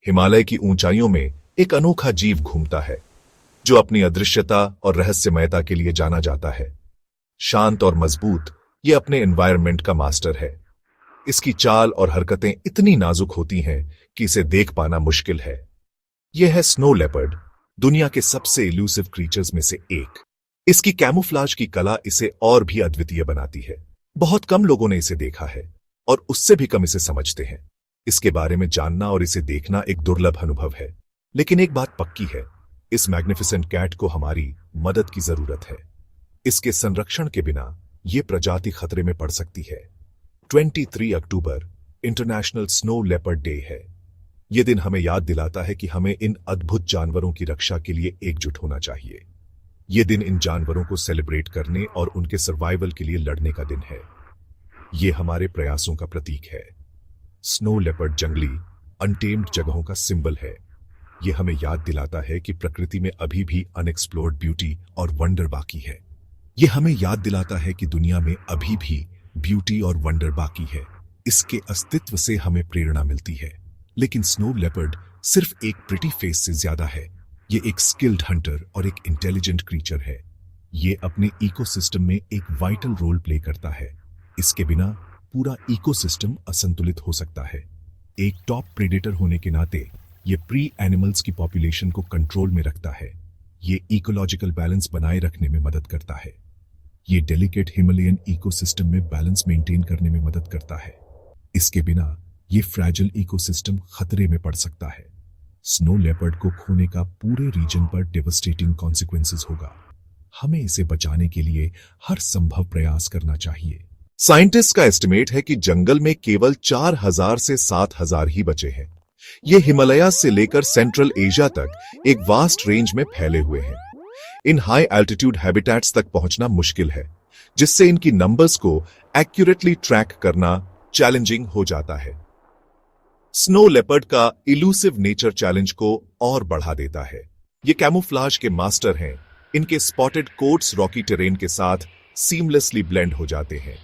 हिमालय की ऊंचाइयों में एक अनोखा जीव घूमता है जो अपनी अदृश्यता और रहस्यमयता के लिए जाना जाता है। शांत और मजबूत, ये अपने एनवायरनमेंट का मास्टर है। इसकी चाल और हरकतें इतनी नाजुक होती हैं कि इसे देख पाना मुश्किल है। यह है स्नो लेपर्ड, दुनिया के सबसे इल्यूसिव क्रीचर्स में से एक। इसकी कैमोफ्लाज की कला इसे और भी अद्वितीय बनाती है। बहुत कम लोगों ने इसे देखा है और उससे भी कम इसे समझते हैं। इसके बारे में जानना और इसे देखना एक दुर्लभ अनुभव है। लेकिन एक बात पक्की है, इस मैग्निफिसेंट कैट को हमारी मदद की जरूरत है। इसके संरक्षण के बिना यह प्रजाति खतरे में पड़ सकती है। 23 अक्टूबर इंटरनेशनल स्नो लेपर्ड डे है। यह दिन हमें याद दिलाता है कि हमें इन अद्भुत जानवरों की रक्षा के लिए एकजुट होना चाहिए। यह दिन इन जानवरों को सेलिब्रेट करने और उनके सर्वाइवल के लिए लड़ने का दिन है। यह हमारे प्रयासों का प्रतीक है। स्नो लेपर्ड जंगली, अनटेम्ड जगहों का सिंबल है। यह हमें याद दिलाता है कि प्रकृति में अभी भी अनएक्सप्लोर्ड ब्यूटी और वंडर बाकी है। यह हमें याद दिलाता है कि दुनिया में अभी भी ब्यूटी और वंडर बाकी है। इसके अस्तित्व से हमें प्रेरणा मिलती है। लेकिन स्नो लेपर्ड सिर्फ एक प्रिटी फेस से ज्यादा है। ये एक स्किल्ड हंटर और एक इंटेलिजेंट क्रीचर है। ये अपने इकोसिस्टम में एक वाइटल रोल प्ले करता है। इसके बिना पूरा इकोसिस्टम असंतुलित हो सकता है। एक टॉप प्रेडेटर होने के नाते ये प्री एनिमल्स की पॉपुलेशन को कंट्रोल में रखता है। ये इकोलॉजिकल बैलेंस बनाए रखने में मदद करता है। ये डेलिकेट हिमालयन इकोसिस्टम में बैलेंस मेंटेन करने में मदद करता है। इसके बिना ये फ्रैजिल इकोसिस्टम खतरे में पड़ सकता है। स्नो लेपर्ड को खोने का पूरे रीजन पर डेवस्टेटिंग कॉन्सिक्वेंसेस होगा। हमें इसे बचाने के लिए हर संभव प्रयास करना चाहिए। साइंटिस्ट का एस्टिमेट है कि जंगल में केवल 4000 से 7000 ही बचे हैं। ये हिमालय से लेकर सेंट्रल एशिया तक एक वास्ट रेंज में फैले हुए हैं। इन हाई एल्टीट्यूड हैबिटेट्स तक पहुंचना मुश्किल है, जिससे इनकी नंबर्स को एक्यूरेटली ट्रैक करना चैलेंजिंग हो जाता है। स्नो लेपर्ड का इलूसिव नेचर चैलेंज को और बढ़ा देता है। ये कैमोफ्लाज के मास्टर हैं। इनके स्पॉटेड कोट्स रॉकी टेरेन के साथ सीमलेसली ब्लेंड हो जाते हैं।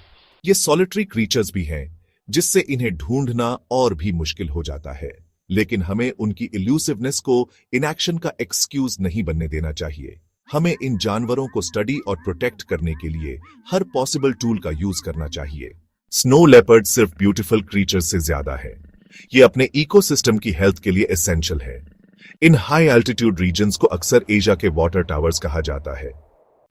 ये सॉलिटरी क्रीचर्स भी हैं, जिससे इन्हें ढूंढना और भी मुश्किल हो जाता है। लेकिन हमें उनकी इल्यूसिवनेस को इनएक्शन का एक्सक्यूज नहीं बनने देना चाहिए। हमें इन जानवरों को स्टडी और प्रोटेक्ट करने के लिए हर पॉसिबल टूल का यूज करना चाहिए। स्नो लेपर्ड सिर्फ ब्यूटीफुल क्रीचर से ज्यादा है। ये अपने इकोसिस्टम की हेल्थ के लिए एसेंशियल है। इन हाई एल्टीट्यूड रीजन्स को अक्सर एशिया के वाटर टावर्स कहा जाता है।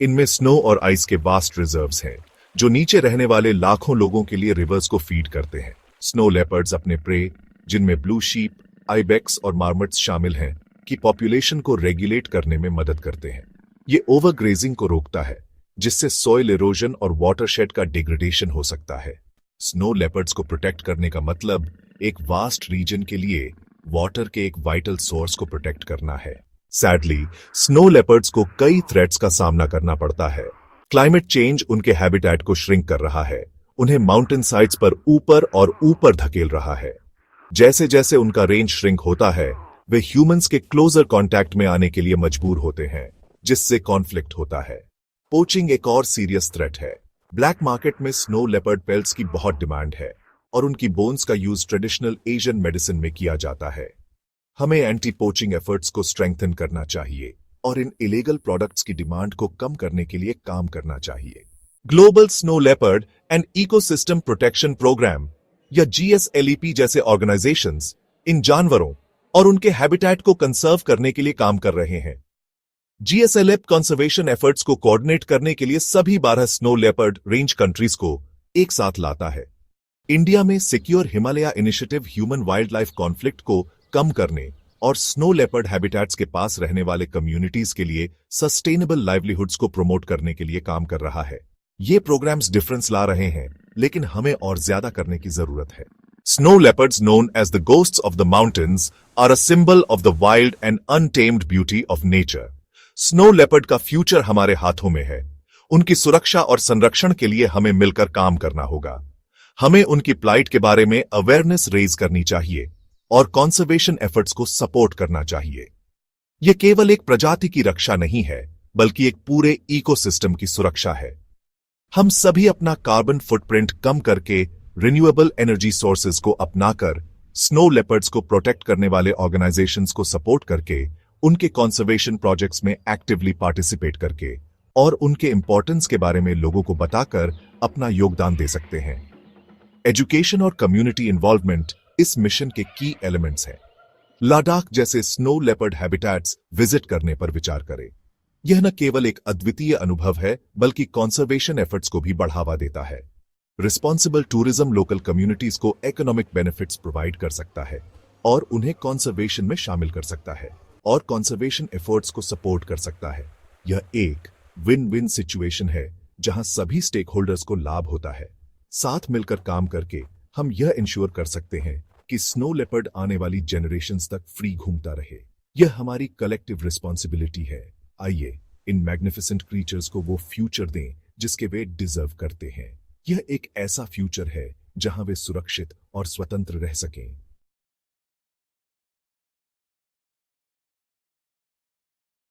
इनमें स्नो और आइस के वास्ट रिजर्व्स हैं, जो नीचे रहने वाले लाखों लोगों के लिए रिवर्स को फीड करते हैं। स्नो लेपर्ड्स अपने प्रे, जिनमें ब्लू शीप, आइबेक्स और मार्मट्स शामिल हैं, की पॉपुलेशन को रेगुलेट करने में मदद करते हैं। ये ओवरग्रेजिंग को रोकता है, जिससे सॉइल इरोजन और वाटरशेड का डिग्रेडेशन हो सकता है। स्नो लेपर्ड्स को प्रोटेक्ट करने का मतलब एक वास्ट रीजन के लिए वाटर के एक वाइटल सोर्स को प्रोटेक्ट करना है। सैडली, स्नो लेपर्ड्स को कई थ्रेट्स का सामना करना पड़ता है। क्लाइमेट चेंज उनके हैबिटेट को श्रिंक कर रहा है, उन्हें माउंटेन साइड्स पर ऊपर और ऊपर धकेल रहा है। जैसे जैसे उनका रेंज श्रिंक होता है, वे ह्यूमंस के क्लोजर कांटेक्ट में आने के लिए मजबूर होते हैं, जिससे कॉन्फ्लिक्ट होता है। पोचिंग एक और सीरियस थ्रेट है। ब्लैक मार्केट में स्नो लेपर्ड पेल्ट्स की बहुत डिमांड है और उनकी बोन्स का यूज ट्रेडिशनल एशियन मेडिसिन में किया जाता है। हमें एंटी पोचिंग एफर्ट्स को स्ट्रेंथन करना चाहिए और इन इलीगल प्रोडक्ट्स की डिमांड को कम करने के लिए काम करना चाहिए। Global snow leopard and ecosystem protection program या GSLEP जैसे ऑर्गेनाइजेशंस इन जानवरों और उनके हैबिटेट को कंसर्व करने के लिए काम कर रहे हैं। GSLEP कंजर्वेशन एफर्ट्स को कोऑर्डिनेट करने के लिए सभी 12 स्नो लेपर्ड रेंज कंट्रीज को एक साथ लाता है। इंडिया में secure Himalaya initiative human wild life conflict को कम करने और स्नो लेपर्ड हैबिटेट्स के पास रहने वाले कम्युनिटीज के लिए सस्टेनेबल लाइवलीहुड्स को प्रमोट करने के लिए काम कर रहा है। ये प्रोग्राम्स डिफरेंस ला रहे हैं, लेकिन हमें और ज्यादा करने की जरूरत है। Snow leopards, known as the ghosts of the mountains, are a symbol of the wild and untamed beauty of nature. Snow leopard का फ्यूचर हमारे हाथों में है। उनकी सुरक्षा और संरक्षण के लिए हमें मिलकर काम करना होगा। हमें उनकी प्लाइट के बारे में अवेयरनेस रेज करनी चाहिए और कॉन्जर्वेशन एफर्ट्स को सपोर्ट करना चाहिए। यह केवल एक प्रजाति की रक्षा नहीं है, बल्कि एक पूरे इकोसिस्टम की सुरक्षा है। हम सभी अपना कार्बन फुटप्रिंट कम करके रिन्यूएबल एनर्जी सोर्सेज को अपनाकर स्नो लेपर्ड्स को प्रोटेक्ट करने वाले ऑर्गेनाइजेशंस को सपोर्ट करके, उनके कंजर्वेशन प्रोजेक्ट्स में एक्टिवली पार्टिसिपेट करके और उनके इंपॉर्टेंस के बारे में लोगों को बताकर अपना योगदान दे सकते हैं। एजुकेशन और कम्युनिटी इन्वॉल्वमेंट इस मिशन के की एलिमेंट्स हैं। लद्दाख जैसे स्नो लेपर्ड हैबिटेट्स विजिट करने पर विचार करें। यह न केवल एक अद्वितीय अनुभव है, बल्कि कंजर्वेशन एफर्ट्स को भी बढ़ावा देता है। रिस्पॉन्सिबल टूरिज्म लोकल कम्युनिटीज को इकोनॉमिक बेनिफिट्स प्रोवाइड कर सकता है और उन्हें कंजर्वेशन में शामिल कर सकता है और कंजर्वेशन एफर्ट्स को सपोर्ट कर सकता है। यह एक विन विन सिचुएशन है जहां सभी स्टेक होल्डर्स को लाभ होता है। साथ मिलकर काम करके हम यह इंश्योर कर सकते हैं कि स्नो लेपर्ड आने वाली जनरेशंस तक फ्री घूमता रहे। यह हमारी कलेक्टिव रिस्पॉन्सिबिलिटी है। आइए इन मैग्निफिसेंट क्रीचर्स को वो फ्यूचर दें जिसके वे डिजर्व करते हैं। यह एक ऐसा फ्यूचर है जहां वे सुरक्षित और स्वतंत्र रह सकें।